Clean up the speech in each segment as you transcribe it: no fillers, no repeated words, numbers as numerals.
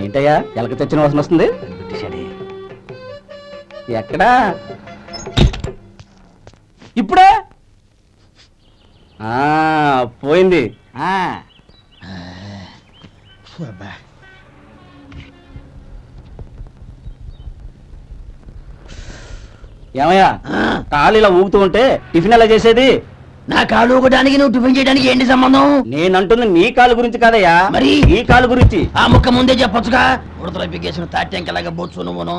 ఏంటయ్యా ఎలక తెచ్చిన వాసన వస్తుంది? ఎక్కడా? ఇప్పుడే పోయింది. ఏమయ్యా కాలు ఇలా ఊగుతూ ఉంటే టిఫిన్ ఎలా చేసేది? నా కాలు ఊగడానికి నువ్వు టిఫిన్ చేయడానికి ఏంటి సంబంధం? నేనంటుంది నీ కాలు గురించి కాదయ్యా, మరి ఈ కాలు గురించి. ఆ ముక్క ముందే చెప్పొచ్చుగా. ఉడతలో పిగేసిన తాట్యంకలాగా బొచ్చు నువ్వును.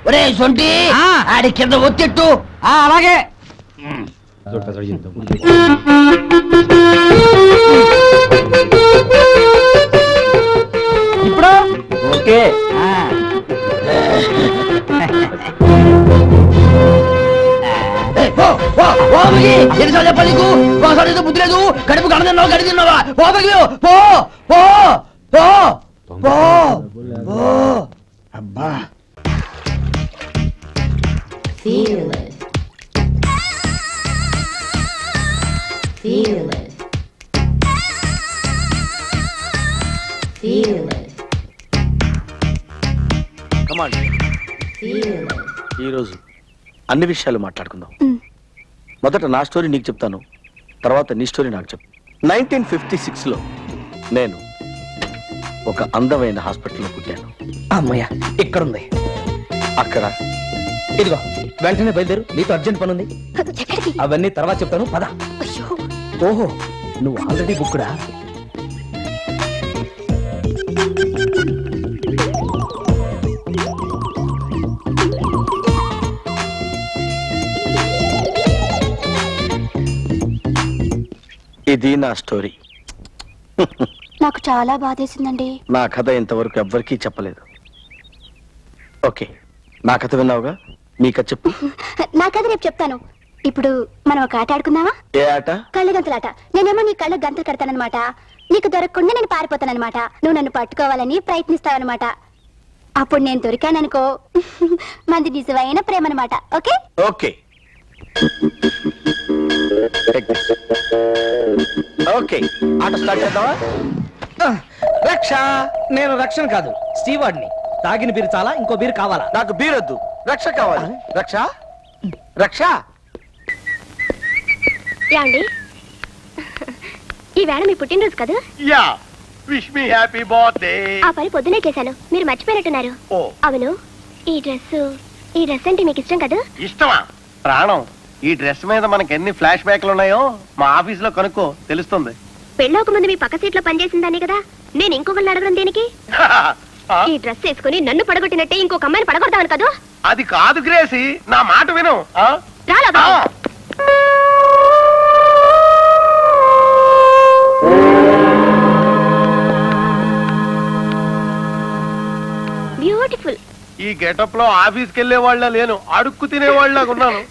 ఒరే సొంటి, ఆడి కింద ఒత్తిట్టు. అలాగే. ఇప్పుడు ఓకే. ఎన్నిసార్లు చెప్పాలి నీకు? ఒకసారి బుద్ధి లేదు. కడుపు గడ తిన్నావు, గడి తిన్నావా? అబ్బా ఈరోజు అన్ని విషయాలు మాట్లాడుకుందాం. మొదట నా స్టోరీ నీకు చెప్తాను, తర్వాత నీ స్టోరీ నాకు చెప్పు. 1956లో నేను ఒక అందమైన హాస్పిటల్లో పుట్టాను. అమ్మయ్య ఇక్కడుంది. అక్కడ ఇదిగో వెంటనే బయలుదేరు, నీతో అర్జెంట్ పని ఉంది. అవన్నీ తర్వాత చెప్తాను, పద. ఓహో నువ్వు ఆల్రెడీ బుక్కుడా? ఇది నా స్టోరీ. నాకు చాలా బాధేసిందండి. నా కథ ఇంతవరకు ఎవ్వరికీ చెప్పలేదు. ఓకే, నా కథ విన్నావుగా, మీ కథ చెప్పు. నా కథ రేపు చెప్తాను. ఇప్పుడు మనం ఒక ఆట ఆడుకుందామా? ఏ ఆట? కళ్ళ గంతలాట. నేనేమో నీ కళ్ళ గంతలు కడతానన్నమాట. నీకు దొరకకుండా నేను పారిపోతానన్నమాట. నువ్వు నన్ను పట్టుకోవాలని ప్రయత్నిస్తావన్నమాట. అప్పుడు నేను దొరికాననుకో, మంది నిజమైన ప్రేమ అన్నమాట. ఓకే ఓకే ఓకే, ఆట స్టార్ట్ చేద్దామా? రక్ష. నేను రక్షణ కాదు, స్టీవార్డ్ని. తాగిన బీరు చాలా, ఇంకో బీరు కావాలా? నాకు బీరొద్దు, రక్ష కావాలి. రక్ష రక్ష. యాండి, ఈ వేళ మీ పుట్టినరోజు కదా? Yeah, wish me happy birthday. ఆ పని పొద్దునే చేశాను, మీరు మర్చిపోయినట్టున్నారు. అవును, ఈ డ్రెస్ అంటే మీకు ఇష్టం కదా? ఇష్టమా? ప్రాణం. ఈ డ్రెస్ మీద మనకి ఎన్ని ఫ్లాష్ బ్యాక్లు ఉన్నాయో మా ఆఫీస్ లో కనుక్కో, తెలుస్తుంది. పెళ్ళోక ముందు మీ పక్క సీట్ లో పనిచేసిందాన్ని కదా, నేను ఇంకొకరిని అడగడం దేనికి? ఈ డ్రెస్ వేసుకుని నన్ను పడగొట్టినట్టే ఇంకొక అమ్మాయిని పడగొడతాను కదా. అది కాదు గ్రేసి, నా మాట విను. బ్యూటిఫుల్. ఈ గెటప్ లో ఆఫీస్కి వెళ్లే వాళ్ళ లేను, అడుక్కు తినేవాళ్ళగా ఉన్నాను.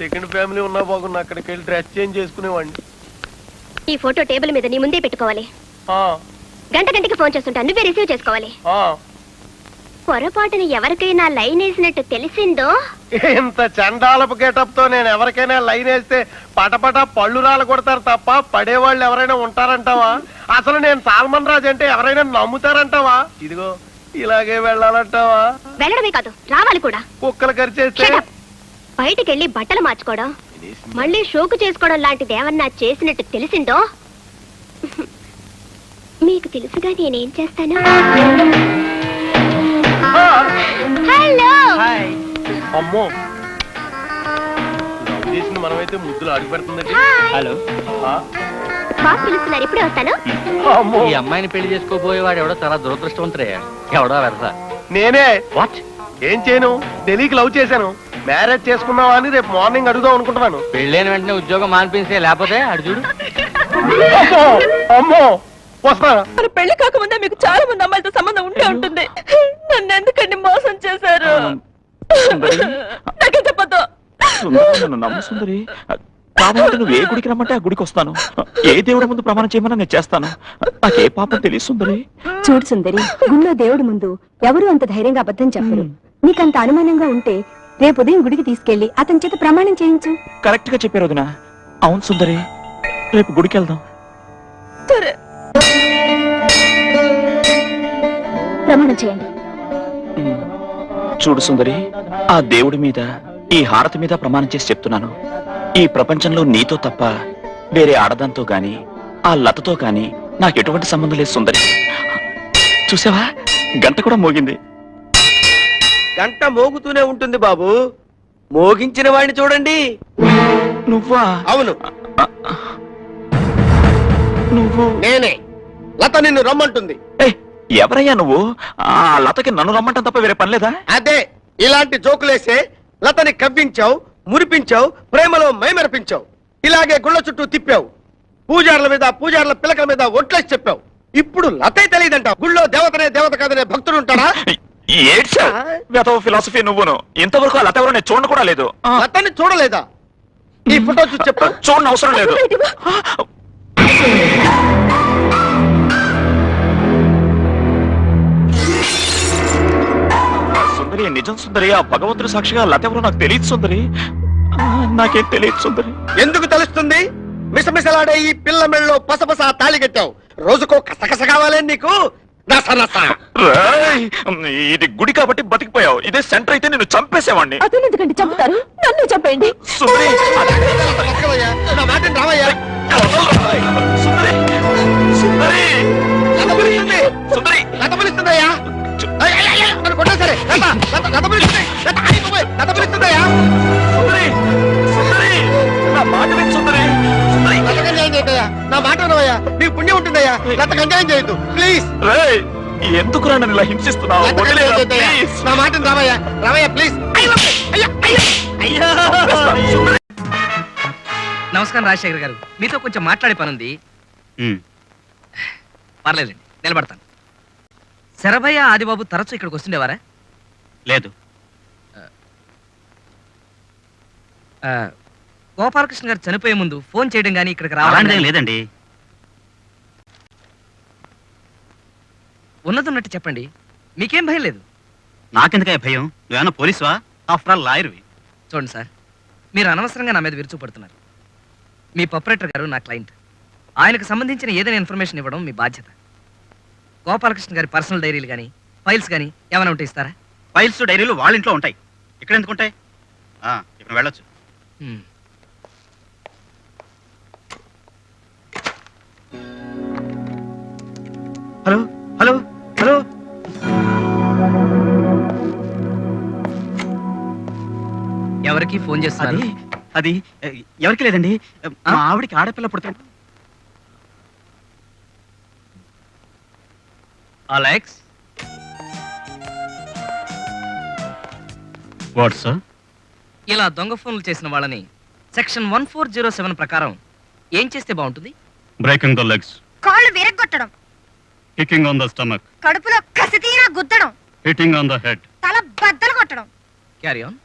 సెకండ్ ఫ్యామిలీ ఉన్నా బాగున్నా, అక్కడికి వెళ్ళి డ్రెస్ చేంజ్ చేసుకునేవాడిని. ఈ ఫోటో టేబుల్ మీద నీ ముందే పెట్టుకోవాలి. గంట గంటకి ఫోన్ చేస్తుంటా, నువ్వే రిసీవ్ చేసుకోవాలి. పొరపాటున ఎవరికైనా లైన్ వేసినట్టు తెలిసిందో, ఇంత చండాలపు గెటప్ తో నేను ఎవరికైనా లైన్ వేస్తే పటపట పళ్ళు రాలు కొడతారు తప్ప పడేవాళ్ళు ఎవరైనా ఉంటారంటావా? అసలు నేను సాల్మన్ రాజ్ అంటే ఎవరైనా నమ్ముతారంటావా? ఇదిగో ఇలాగే వెళ్ళాలంటావా? వెళ్ళడమే కాదు, రావాలి కూడా. కుక్కలు కరిచేస్తే బయటికి వెళ్ళి బట్టలు మార్చుకోవడం, మళ్ళీ షోకు చేసుకోవడం లాంటిది ఏమన్నా చేసినట్టు తెలిసిందో, మీకు తెలుసుగా నేనేం చేస్తాను. హలో. అమ్మో, చేసింది మనమైతే ముద్దులు అడిగి పెడుతుందండి. హలో, బాస్ పిలుస్తున్నారు, ఇప్పుడే వస్తాను. ఈ అమ్మాయిని పెళ్లి చేసుకోబోయేవాడు ఎవడో చాలా దురదృష్టవంతుడే. ఎవడో వెరసా? నేనే. వాట్? ఏం చేయను, తెలియక లవ్ చేశాను. మ్యారేజ్ చేసుకున్నావా అని రేపు మార్నింగ్ అడుగుదాం అనుకుంటున్నాను. పెళ్ళైన వెంటనే ఉద్యోగం మానిపించే, లేకపోతే అడు చూడు. అమ్మో వస్తా. మన పెళ్లి కాకముందే మీకు చాలా మంది అమ్మాయిలతో సంబంధం ఉంటే ఉంటుంది. నన్ను ఎందుకండి మోసం చేశారు? నాకే చెప్పొద్దు. నమ్ము సుందరి, కావాలంటే నువ్వు ఏ గుడికి రమ్మంటే ఆ గుడికి వస్తాను. ఏ దేవుడి ముందు ప్రమాణం చేయమన్నా నేను చేస్తాను. నాకే పాపం తెలియదు సుందరి. చూడు సుందరి, గుళ్ళో దేవుడి ముందు ఎవరు అంత ధైర్యంగా అబద్ధం చెప్పరు. నీకంత అనుమానంగా ఉంటే రేపు ఉదయం గుడికి తీసుకెళ్లి అతని చేత ప్రమాణం చేయించు. కరెక్ట్ గా చెప్పారు వదినా. అవును సుందరి, రేపు గుడికి వెళ్దాం. సరే, ప్రమాణం చేయండి. ఉమ్. చూడు సుందరి, ఆ దేవుడి మీద, ఈ హారతి మీద ప్రమాణం చేసి చెప్తున్నాను. ఈ ప్రపంచంలో నీతో తప్ప వేరే ఆడదాంతో గాని ఆ లతతో గాని నాకు ఎటువంటి సంబంధం లేదు సుందరి. చూసావా, గంట కూడా మోగింది. గంట మోగుతూనే ఉంటుంది బాబు. మోగించిన వాడిని చూడండి. నువ్వా? అవును, నువ్వు? నేనే. లత నిన్ను రమ్మంటుంది. ఏ, ఎవరయ్యా నువ్వు? ఆ లతకి నన్ను రమ్మంటాం తప్ప వేరే పని లేదా? అదే, ఇలాంటి జోకులేసే లతని కవ్వించావు, మురిపించావు, ప్రేమలో మైమరిపించావు. ఇలాగే గుళ్ళ చుట్టూ తిప్పావు. పూజార్ల మీద, పూజార్ల పిలకల మీద ఒట్లేసి చెప్పావు. ఇప్పుడు లతే తెలియదంటావు. గుళ్ళో దేవతనే దేవత కాదనే భక్తుడు ఉంటాడా? ఏడ్చావు ఫిలాసఫీ నువ్వును. ఇంతవరకు ఆ లత ఎవరో నేను చూడను కూడా లేదు. లతని చూడలేదా? ఈ ఫోటో చూసి చెప్పు. చూడని అవసరం లేదు. సుందరి, నిజం సుందరి, ఆ భగవంతుడి సాక్షిగా లత ఎవరో నాకు తెలియదు సుందరి. నాకేం తెలియదు సుందరి. ఎందుకు తెలుస్తుంది? మిసమిసలాడే ఈ పిల్ల మెళ్ళలో పసపస తాళి కట్టావు. రోజుకో కసకస కావాలే నీకు. రేయ్, ఇది గుడి కాబట్టి బతికిపోయావు. ఇదే సెంటర్ అయితే నిన్ను చంపేసేవాడిని. అతను ఎందుకంటే చంపుతారు? నన్ను చంపేయండి. సుందరి, నా మాటని రావయ్యా. సుందరి, సుందరి, సుందరి, లత పిలుస్తుందయ్యా. నన్ను కొట్టా సరే. లత పిలుస్తుంది. లత పిలుస్తుందయ్యా. సుందరి, సుందరి, నా మాట విను సుందరి. సుందరి, లతకు అన్యాయం చేయద్దయ్యా. నా మాట వినవయ్యా. నీకు పుణ్యం ఉంటుందయ్యా. లతకు అన్యాయం చేయొద్దు ప్లీజ్. రేయ్, ఎందుకు నన్ను ఇలా హింసిస్తున్నావు? లతకు అన్యాయం చేయద్దయ్యా. ప్లీజ్. నా మాటని రావయ్యా. రావయ్యా ప్లీజ్. నమస్కారం రాజశేఖర్ గారు, మీతో కొంచెం మాట్లాడే పనుంది. పర్లేదండి, నిలబడతాను. శరభయ్య, ఆదిబాబు తరచూ ఇక్కడికి వస్తుండేవారా? లేదు. గోపాలకృష్ణ గారు చనిపోయే ముందు ఫోన్ చేయడం కానీ ఇక్కడికి రావడం లేదండి. ఉన్నదున్నట్టు చెప్పండి, మీకేం భయం లేదు. నాకెందుకే భయం? నువ్వేమన్నా పోలీసువా? After all లాయర్వి. చూడండి సార్, మీరు అనవసరంగా నా మీద విరుచుపడుతున్నారు. మీ ప్రొపరేటర్ గారు నా క్లయింట్. ఆయనకు సంబంధించిన ఏదైనా ఇన్ఫర్మేషన్ ఇవ్వడం మీ బాధ్యత. గోపాలకృష్ణ గారి పర్సనల్ డైరీలు కానీ ఫైల్స్ కానీ ఏమైనా ఉంటే ఇస్తారా? ఫైల్స్ డైరీలు వాళ్ళ ఇంట్లో ఉంటాయి, ఇక్కడ ఎందుకు ఉంటాయి? ఇప్పుడు వెళ్ళొచ్చు. హలో హలో హలో, ఎవరికి ఫోన్ చేస్తున్నారు? అది ఎవరికి లేదండి, మా ఆవిడికి ఆడపిల్ల పుడుతుంది. Alex, what sir? ఇలా దొంగ ఫోన్లు చేసిన వాళ్ళని సెక్షన్ 1407 ప్రకారం ఏం చేస్తే బాగుంటుంది? బ్రేకింగ్ ద లెగ్స్, కాళ్ళు విరగ్గొట్టడం, కికింగ్ ఆన్ ద స్టమక్, కడుపులో కసితీరా గుద్దడం, హిట్టింగ్ ఆన్ ద హెడ్. తల బద్దలు కొట్టడం. Carry on.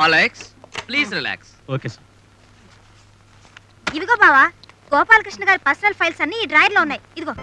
Alex please relax. Okay sir. ఇదిగో బావా, గోపాలకృష్ణ గారి పర్సనల్ ఫైల్స్ అన్ని ఈ డ్రాయర్ లో ఉన్నాయి. ఇదిగో